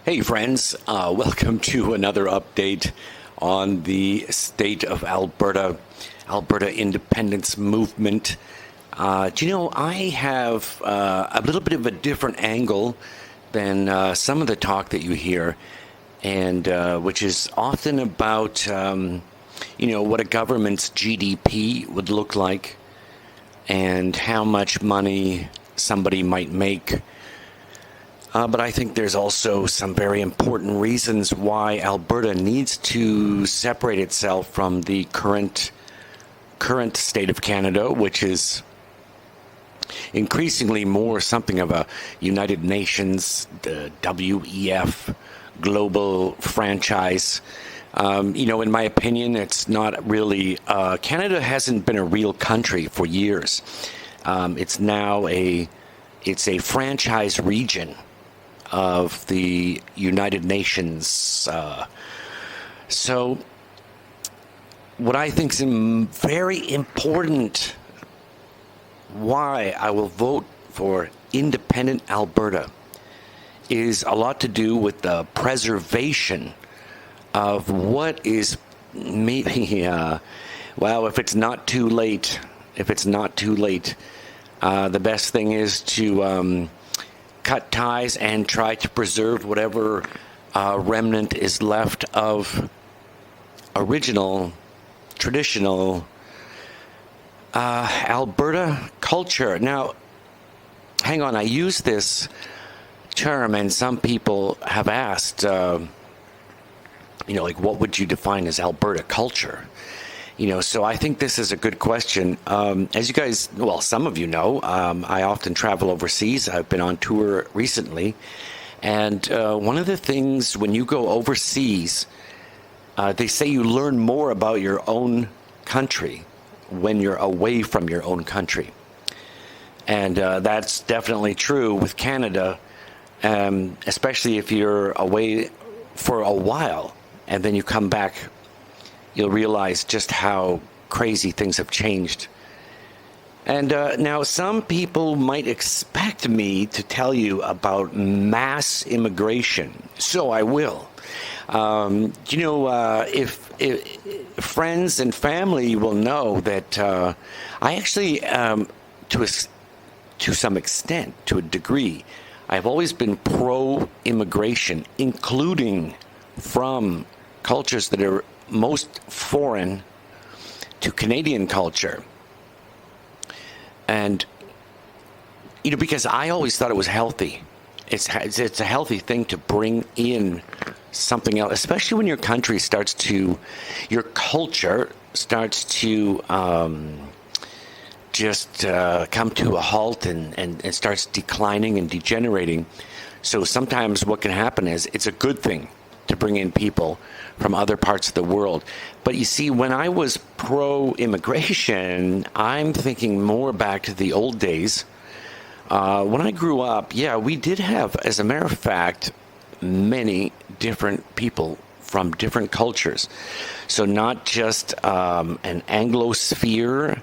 Hey friends, welcome to another update on the state of Alberta independence movement. I have a little bit of a different angle than some of the talk that you hear, and which is often about, what a government's GDP would look like and how much money somebody might make. But I think there's also some very important reasons why Alberta needs to separate itself from the current state of Canada, which is increasingly more something of a United Nations, the WEF, global franchise. In my opinion, it's not really. Canada hasn't been a real country for years. It's a franchise region of the United Nations. So what I think is very important, why I will vote for independent Alberta, is a lot to do with the preservation of what is maybe, if it's not too late, the best thing is to cut ties and try to preserve whatever remnant is left of original, traditional Alberta culture. Now, hang on, I use this term and some people have asked, what would you define as Alberta culture? So I think this is a good question. As you guys, some of you know, I often travel overseas. I've been on tour recently. And one of the things when you go overseas, they say you learn more about your own country when you're away from your own country. And that's definitely true with Canada, especially if you're away for a while and then you come back. You'll realize just how crazy things have changed. And now some people might expect me to tell you about mass immigration, so I will. If friends and family will know that I actually, to some extent, to a degree, I've always been pro-immigration, including from cultures that are most foreign to Canadian culture. And, because I always thought it was healthy. It's a healthy thing to bring in something else, especially when your culture starts to come to a halt and starts declining and degenerating. So sometimes what can happen is it's a good thing to bring in people from other parts of the world. But you see, when I was pro-immigration, I'm thinking more back to the old days. When I grew up, we did have, as a matter of fact, many different people from different cultures. So not just an Anglosphere.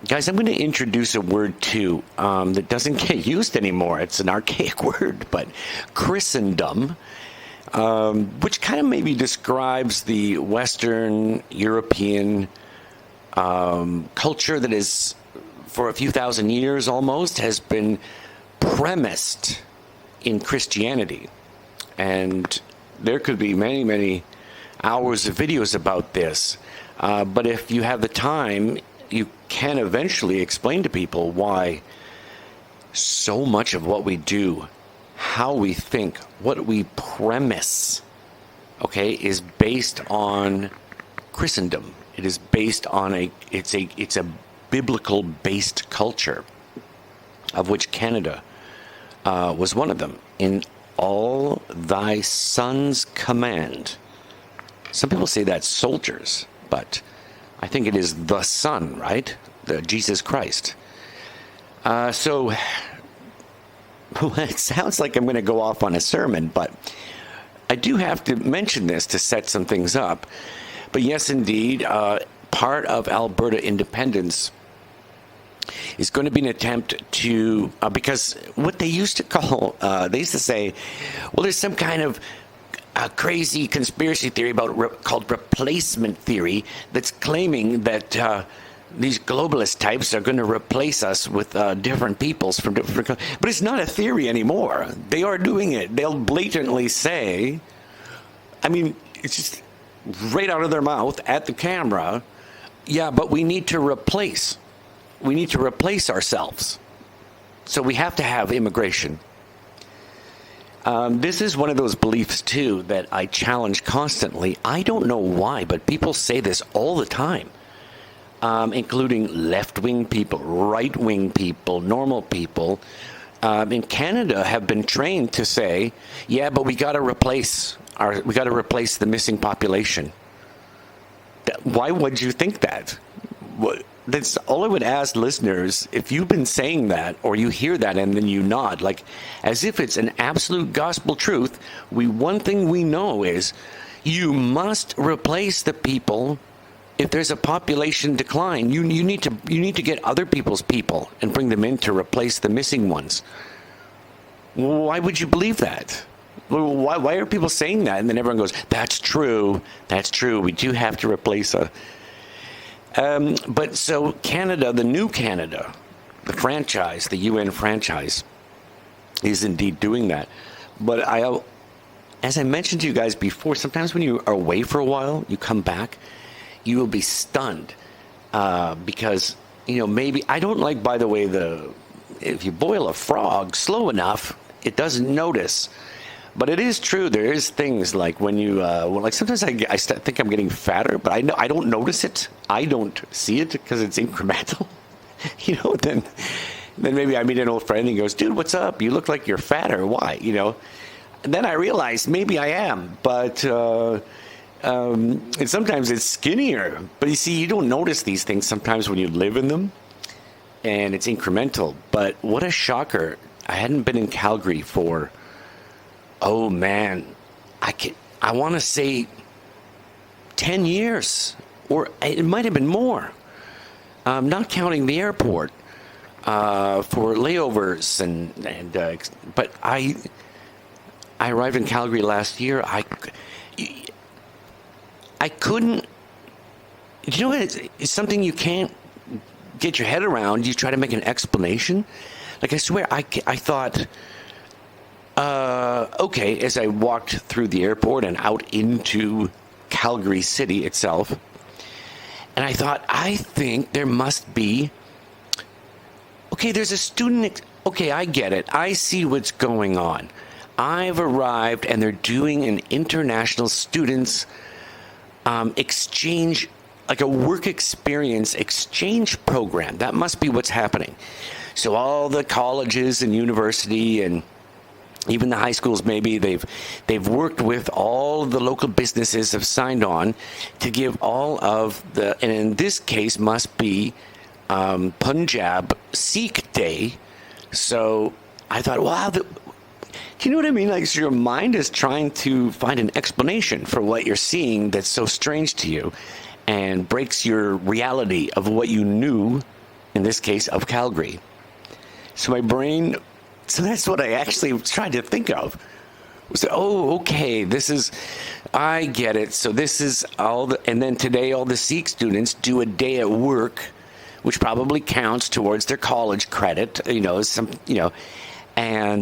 Guys, I'm going to introduce a word too that doesn't get used anymore. It's an archaic word, but Christendom, which kind of maybe describes the Western European culture that is, for a few thousand years almost, has been premised in Christianity. And there could be many, many hours of videos about this. But if you have the time, you can eventually explain to people why so much of what we do, how we think, what we premise, is based on Christendom. It is based on it's a biblical based culture, of which Canada was one of them. In all thy sons command. Some people say that's soldiers, but I think it is the Son, right? The Jesus Christ. So it sounds like I'm going to go off on a sermon, but I do have to mention this to set some things up. But yes, indeed, part of Alberta independence is going to be an attempt to, because what they used to call, they used to say, well, there's some kind of crazy conspiracy theory called replacement theory that's claiming that these globalist types are going to replace us with different peoples from different countries. But it's not a theory anymore. They are doing it. They'll blatantly say, I mean, it's just right out of their mouth at the camera, yeah, but we need to replace ourselves. So we have to have immigration. This is one of those beliefs, too, that I challenge constantly. I don't know why, but people say this all the time, including left-wing people, right-wing people, normal people. In Canada have been trained to say, yeah, but we got to replace the missing population. Why would you think that? That's all I would ask listeners. If you've been saying that, or you hear that and then you nod, like as if it's an absolute gospel truth, one thing we know is you must replace the people. If there's a population decline, you need to get other people's people and bring them in to replace the missing ones. Why would you believe that? Why are people saying that? And then everyone goes, that's true. That's true. We do have to replace but so Canada, the new Canada, the franchise, the UN franchise, is indeed doing that. But as I mentioned to you guys before, sometimes when you are away for a while, you come back, you will be stunned because, maybe, I don't like, by the way, if you boil a frog slow enough, it doesn't notice. But it is true. There is things like when you, like sometimes I think I'm getting fatter, but I don't notice it. I don't see it because it's incremental. Then maybe I meet an old friend and he goes, dude, what's up? You look like you're fatter. Why? And then I realize maybe I am, but and sometimes it's skinnier. But you see, you don't notice these things sometimes when you live in them, and it's incremental. But what a shocker. I hadn't been in Calgary for, oh man, I want to say 10 years, or it might have been more, not counting the airport for layovers but I arrived in Calgary last year. I couldn't, it's something you can't get your head around. You try to make an explanation. Like, I swear, I thought, okay, as I walked through the airport and out into Calgary City itself, and I thought, I think there must be, okay, there's a student, okay, I get it. I see what's going on. I've arrived, and they're doing an international students exchange, like a work experience exchange program. That must be what's happening. So all the colleges and university and even the high schools, maybe they've worked with all the local businesses, have signed on to give all of the, and in this case must be Punjab Sikh Day. So I thought, wow, do you know what I mean? Like, so your mind is trying to find an explanation for what you're seeing that's so strange to you and breaks your reality of what you knew, in this case, of Calgary. So my brain, so that's what I actually tried to think of. Was, oh, okay, I get it. So this is and then today all the Sikh students do a day at work, which probably counts towards their college credit, and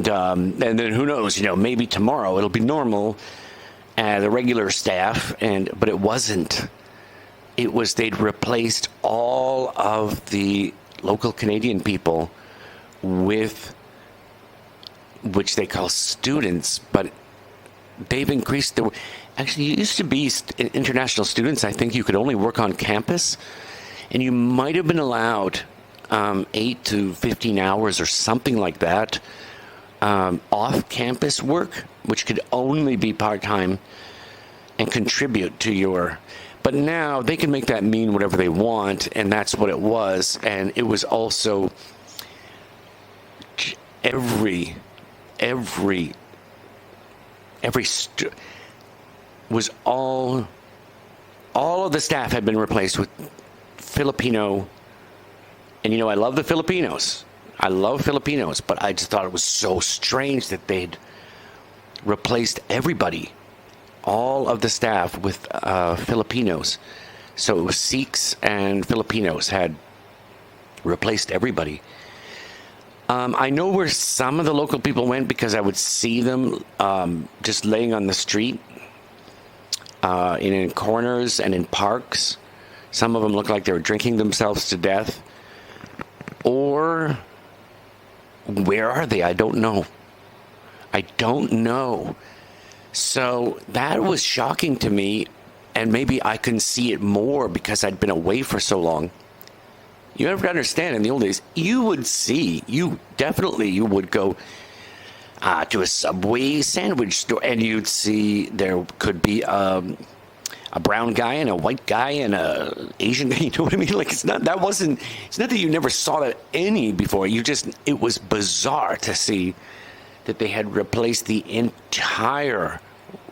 then who knows, maybe tomorrow it'll be normal, the regular staff, but it wasn't. It was, they'd replaced all of the local Canadian people with, which they call students, but they've increased actually, it used to be international students. I think you could only work on campus, and you might have been allowed 8 to 15 hours or something like that off-campus work, which could only be part-time and contribute to your, but now they can make that mean whatever they want, and that's what it was. And it was also was all of the staff had been replaced with Filipino And, I love the Filipinos. I love Filipinos, but I just thought it was so strange that they'd replaced everybody, all of the staff, with Filipinos. So it was Sikhs and Filipinos had replaced everybody. I know where some of the local people went because I would see them just laying on the street, in corners and in parks. Some of them looked like they were drinking themselves to death. Or where are they? I don't know. So that was shocking to me, and maybe I couldn't see it more because I'd been away for so long. You have to understand, in the old days, you would go to a Subway sandwich store, and you'd see there could be a brown guy and a white guy and a Asian guy. You know what I mean? Like, it's not that you never saw that any before. It was bizarre to see that they had replaced the entire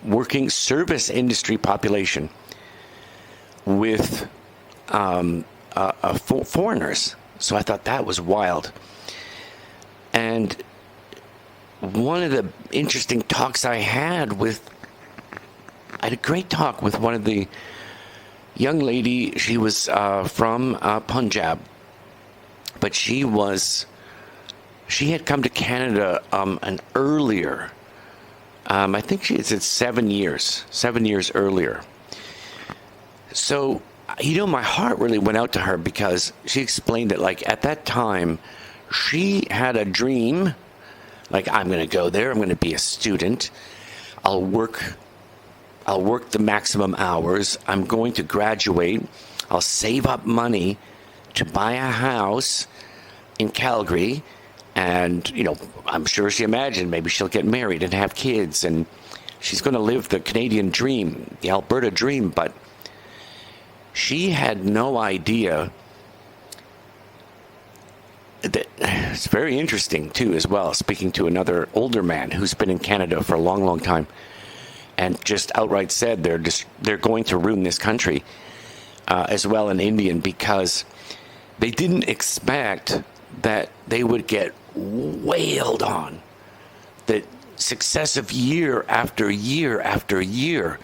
working service industry population with foreigners. So I thought that was wild. And one of the interesting talks I had a great talk with one of the young lady. She was from Punjab, but she had come to Canada an earlier. I think she said 7 years earlier. So, my heart really went out to her because she explained that, like, at that time, she had a dream, like, I'm going to go there, I'm going to be a student, I'll work the maximum hours, I'm going to graduate, I'll save up money to buy a house in Calgary, and, I'm sure she imagined maybe she'll get married and have kids, and she's going to live the Canadian dream, the Alberta dream, but she had no idea that. It's very interesting, too, as well, speaking to another older man who's been in Canada for a long, long time, and just outright said they're going to ruin this country, as well, an Indian, because they didn't expect that they would get wailed on, that successive year after year after year,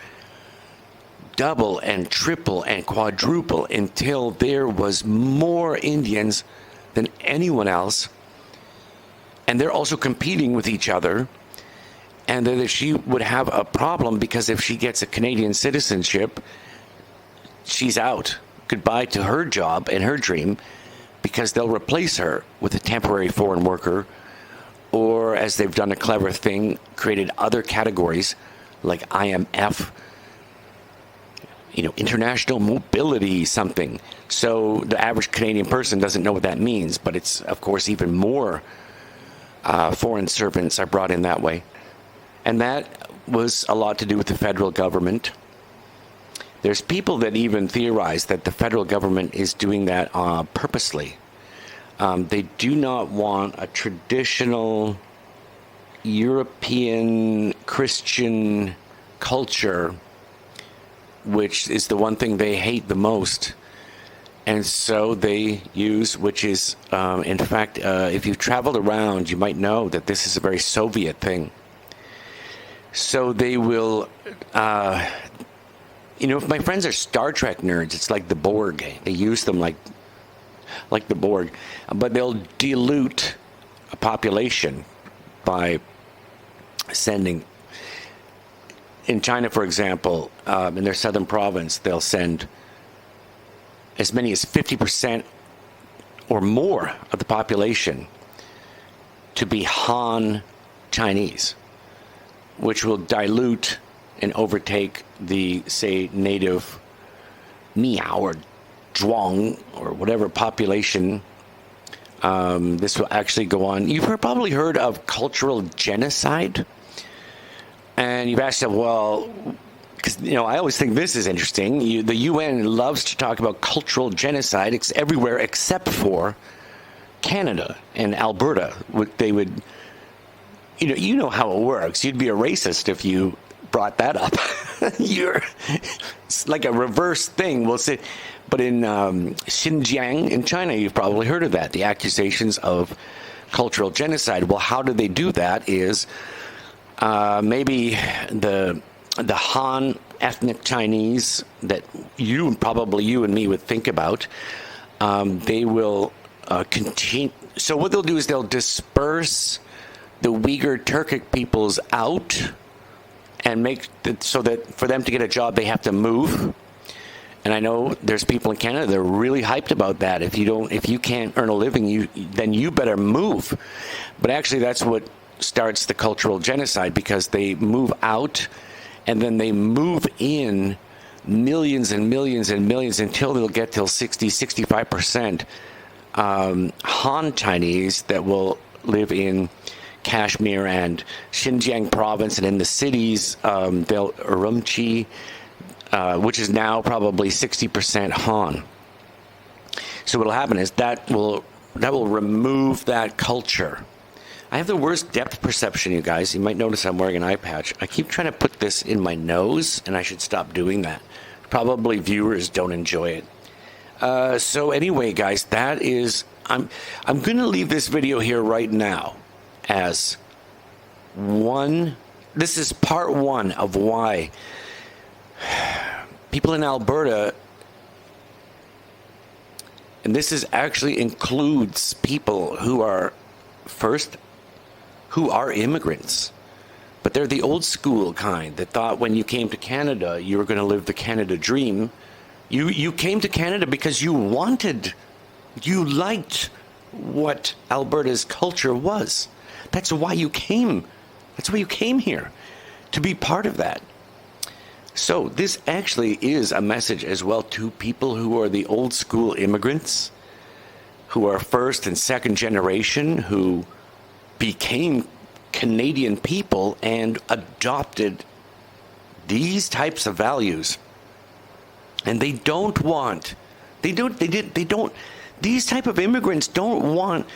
double and triple and quadruple, until there was more Indians than anyone else, and they're also competing with each other, and that she would have a problem because if she gets a Canadian citizenship, she's out. Goodbye to her job and her dream, because they'll replace her with a temporary foreign worker, or, as they've done a clever thing, created other categories like IMF, international mobility something. So the average Canadian person doesn't know what that means, but it's, of course, even more foreign servants are brought in that way. And that was a lot to do with the federal government. There's people that even theorize that the federal government is doing that purposely. They do not want a traditional European Christian culture, which is the one thing they hate the most. And so they use, which is, in fact, if you've traveled around, you might know that this is a very Soviet thing. So they will, if my friends are Star Trek nerds, it's like the Borg. They use them like the Borg. But they'll dilute a population by sending. In China, for example, in their southern province, they'll send as many as 50% or more of the population to be Han Chinese, which will dilute and overtake the, say, native Miao or Zhuang or whatever population. This will actually go on. You've probably heard of cultural genocide. And you've asked, well, because, I always think this is interesting. The UN loves to talk about cultural genocide. It's everywhere except for Canada and Alberta. They would, you know how it works. You'd be a racist if you brought that up. It's like a reverse thing. We'll say, but in Xinjiang in China, you've probably heard of that. The accusations of cultural genocide. Well, how do they do that? Is maybe the Han ethnic Chinese that you and me would think about. They will continue. So what they'll do is they'll disperse the Uyghur Turkic peoples out and make it so that for them to get a job, they have to move. And I know there's people in Canada that are really hyped about that. If you can't earn a living, then you better move. But actually, that's what starts the cultural genocide, because they move out and then they move in millions and millions and millions until they'll get till 65% Han Chinese that will live in Kashmir and Xinjiang province, and in the cities, Urumqi, which is now probably 60% Han. So what'll happen is that will remove that culture. I have the worst depth perception, you guys. You might notice I'm wearing an eye patch. I keep trying to put this in my nose, and I should stop doing that. Probably viewers don't enjoy it. So anyway, guys, that is, I'm going to leave this video here right now as one. This is part one of why people in Alberta, and this is actually includes people who are immigrants, but they're the old school kind that thought when you came to Canada, you were going to live the Canada dream. You came to Canada because you liked what Alberta's culture was. That's why you came. That's why you came here, to be part of that. So this actually is a message as well to people who are the old school immigrants, who are first and second generation, who became Canadian people and adopted these types of values. And these type of immigrants don't want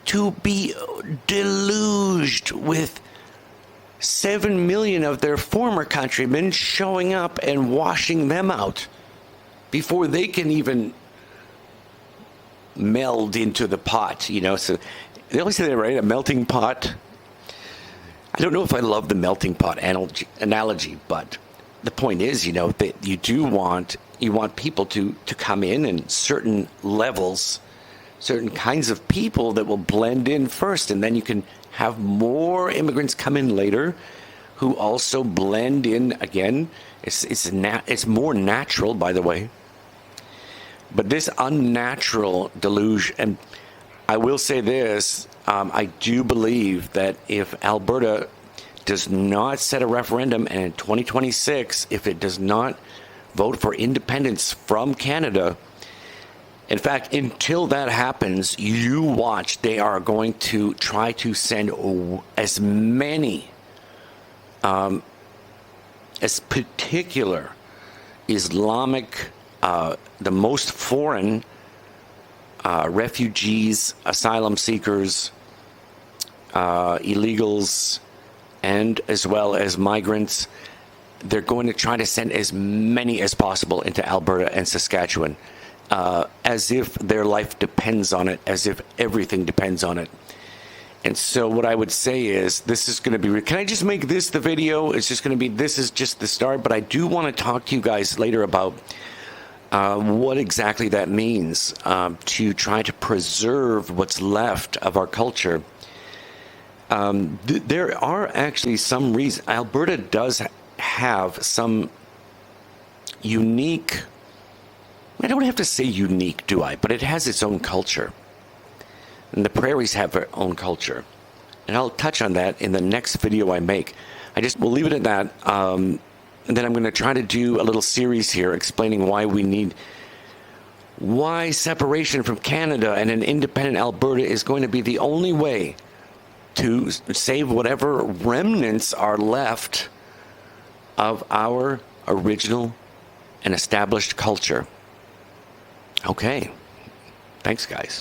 to be deluged with 7 million of their former countrymen showing up and washing them out before they can even meld into the pot, you know. So they always say that, right? A melting pot. I don't know if I love the melting pot analogy, but the point is, you know, that you want people to come in certain levels, certain kinds of people that will blend in first, and then you can have more immigrants come in later who also blend in again. It's more natural, by the way. But this unnatural delusion, and I will say this, I do believe that if Alberta does not set a referendum, and in 2026, if it does not vote for independence from Canada, in fact, until that happens, you watch, they are going to try to send as many, as particular Islamic, the most foreign refugees, asylum seekers, illegals, and as well as migrants. They're going to try to send as many as possible into Alberta and Saskatchewan, as if their life depends on it, as if everything depends on it. And so what I would say is, this is going to be, can I just make this the video? It's just going to be, this is just the start, but I do want to talk to you guys later about what exactly that means to try to preserve what's left of our culture. There are actually some reasons. Alberta does have some unique, I don't have to say unique, do I? But it has its own culture. And the prairies have their own culture. And I'll touch on that in the next video I make. We'll leave it at that. And then I'm going to try to do a little series here explaining why separation from Canada and an independent Alberta is going to be the only way to save whatever remnants are left of our original and established culture. Okay. Thanks, guys.